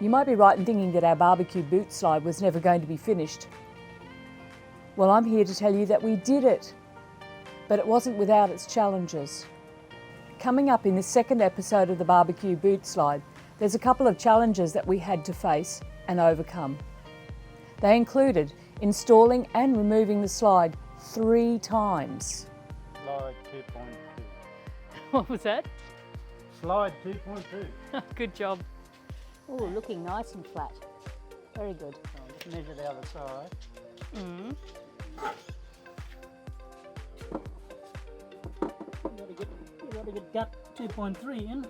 You might be right in thinking that our barbecue boot slide was never going to be finished. Well, I'm here to tell you that we did it, but it wasn't without its challenges. Coming up in the second episode of the barbecue boot slide, there's a couple of challenges that we had to face and overcome. They included installing and removing the slide 3 times. Slide 2.2. What was that? Slide 2.2. Good job. Oh, looking nice and flat. Very good. I'll just measure the other side. Mm. You got to get gut 2.3 in.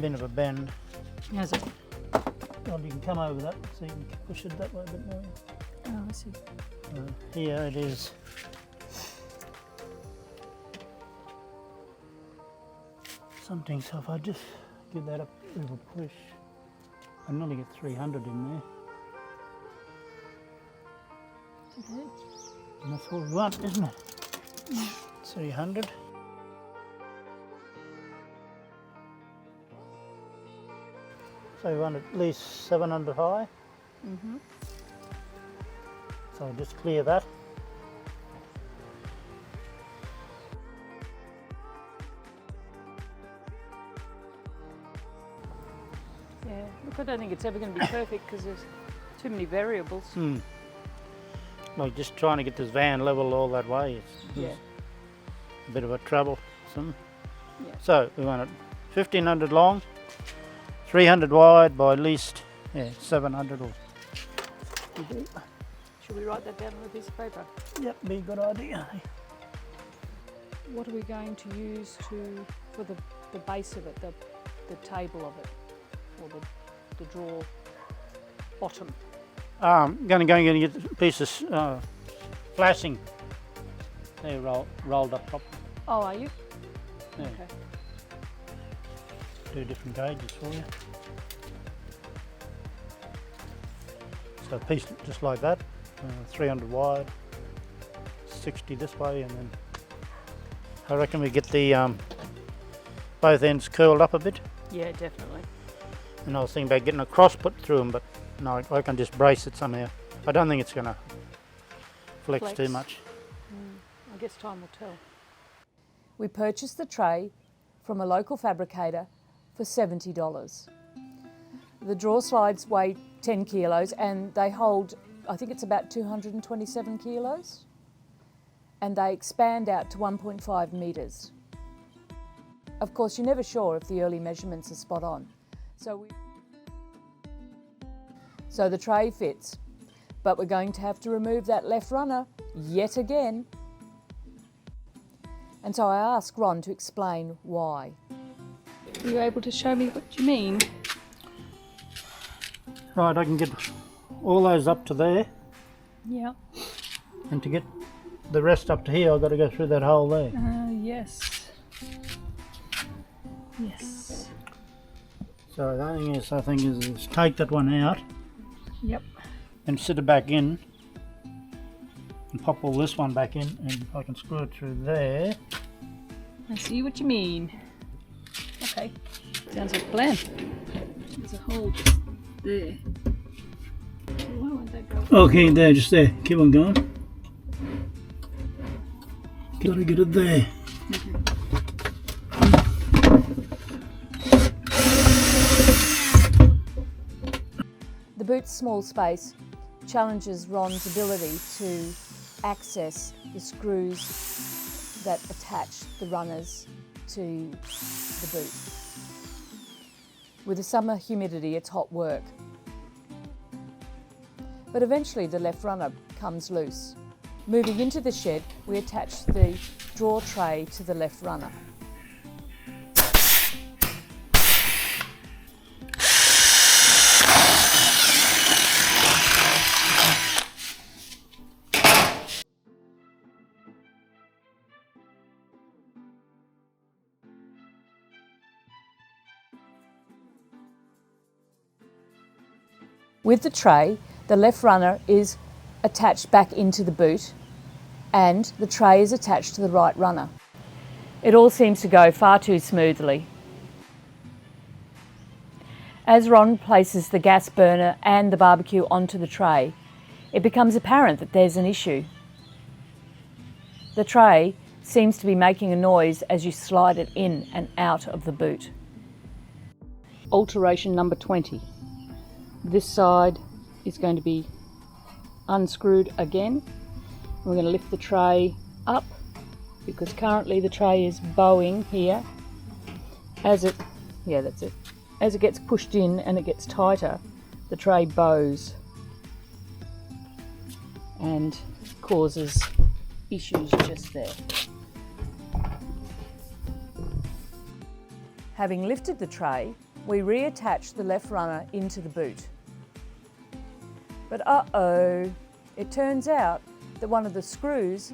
Bit of a bend. How's it? Well, you can come over that so you can push it that way a bit more. Oh, I see. Here it is. Something tough. I just give that a little push. I nearly get 300 in there. Okay. And that's what we want, isn't it? 300. So we want at least 700 high. Mm-hmm. So I'll just clear that. Yeah, look, I don't think it's ever going to be perfect because there's too many variables. Like just trying to get this van level all that way. It's a bit of a troublesome. Yeah. So we want it 1500 long, 300 wide by at least 700 or. Should we write that down on a piece of paper? Yep, be a good idea. What are we going to use for the base of it, the table of it, or the drawer bottom? I'm going to get a piece of flashing. They're rolled up properly. Oh, are you? Yeah. Okay. 2 different gauges for you. So a piece just like that, 300 wide, 60 this way, and then I reckon we get the both ends curled up a bit. Yeah, definitely. And I was thinking about getting a cross put through them, but no, I can just brace it somehow. I don't think it's going to flex too much. I guess time will tell. We purchased the tray from a local fabricator for $70. The drawer slides weigh 10 kilos and they hold, I think it's about 227 kilos, and they expand out to 1.5 metres. Of course, you're never sure if the early measurements are spot on. So the tray fits, but we're going to have to remove that left runner yet again. And so I asked Ron to explain why. Are you able to show me what you mean? Right, I can get all those up to there, Yeah. and to get the rest up to here I've got to go through that hole there. Yes. Yes. So the only thing I think is take that one out. Yep. And sit it back in and pop all this one back in, and I can screw it through there. I see what you mean. Okay. Sounds like a plan. There's a hole just there. Why won't that go? Okay, there, just there. Keep on going. Gotta get it there. The boot's small space challenges Ron's ability to access the screws that attach the runners to the boot. With the summer humidity, it's hot work. But eventually the left runner comes loose. Moving into the shed, we attach the drawer tray to the left runner. With the tray, the left runner is attached back into the boot, and the tray is attached to the right runner. It all seems to go far too smoothly. As Ron places the gas burner and the barbecue onto the tray, it becomes apparent that there's an issue. The tray seems to be making a noise as you slide it in and out of the boot. Alteration number 20. This side is going to be unscrewed again. We're going to lift the tray up because currently the tray is bowing here. As it gets pushed in and it gets tighter, the tray bows and causes issues just there. Having lifted the tray, we reattach the left runner into the boot. But it turns out that one of the screws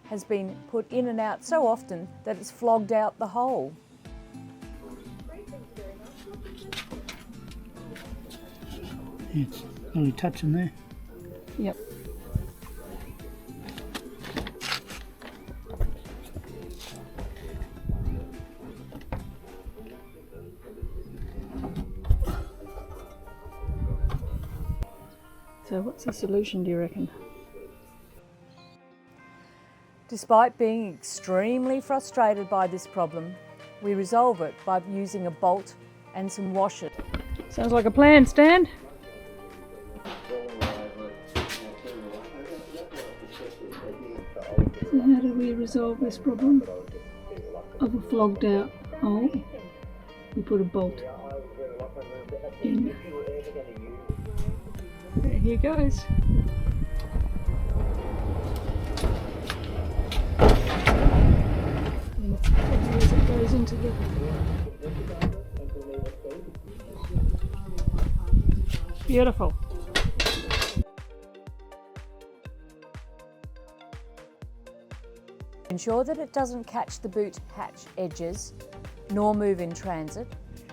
has been put in and out so often that it's flogged out the hole. It's only touching there. Yep. So what's the solution, do you reckon? Despite being extremely frustrated by this problem, we resolve it by using a bolt and some washers. Sounds like a plan, Stan. So how do we resolve this problem of a flogged out hole? We put a bolt in. There he goes. As it goes into the beautiful. Ensure that it doesn't catch the boot hatch edges nor move in transit,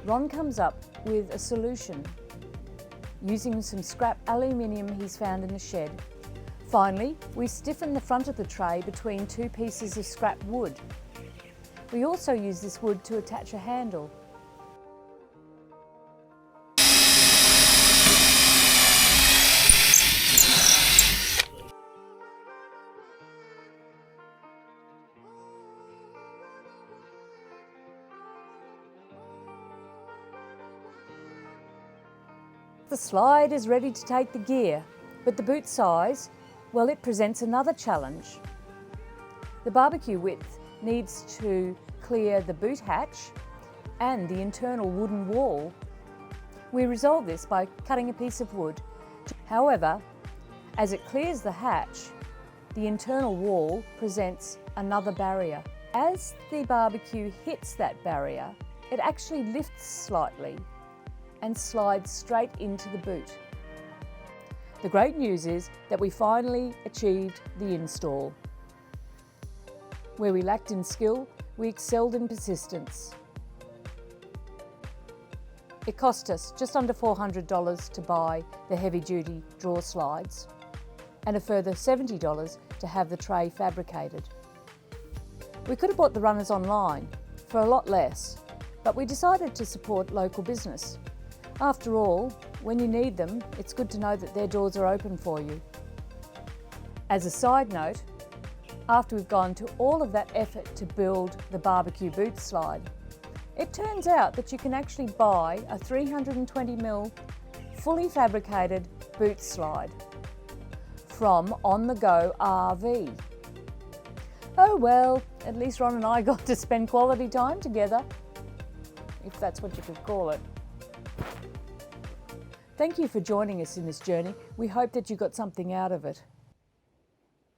Ron comes up with a solution using some scrap aluminium he's found in the shed. Finally, we stiffen the front of the tray between two pieces of scrap wood. We also use this wood to attach a handle. The slide is ready to take the gear, but the boot size, well, it presents another challenge. The barbecue width needs to clear the boot hatch and the internal wooden wall. We resolve this by cutting a piece of wood. However, as it clears the hatch, the internal wall presents another barrier. As the barbecue hits that barrier, it actually lifts slightly and slides straight into the boot. The great news is that we finally achieved the install. Where we lacked in skill, we excelled in persistence. It cost us just under $400 to buy the heavy-duty drawer slides and a further $70 to have the tray fabricated. We could have bought the runners online for a lot less, but we decided to support local business. After all, when you need them, it's good to know that their doors are open for you. As a side note, after we've gone to all of that effort to build the barbecue boot slide, it turns out that you can actually buy a 320mm fully fabricated boot slide from On The Go RV. Oh well, at least Ron and I got to spend quality time together, if that's what you could call it. Thank you for joining us in this journey. We hope that you got something out of it.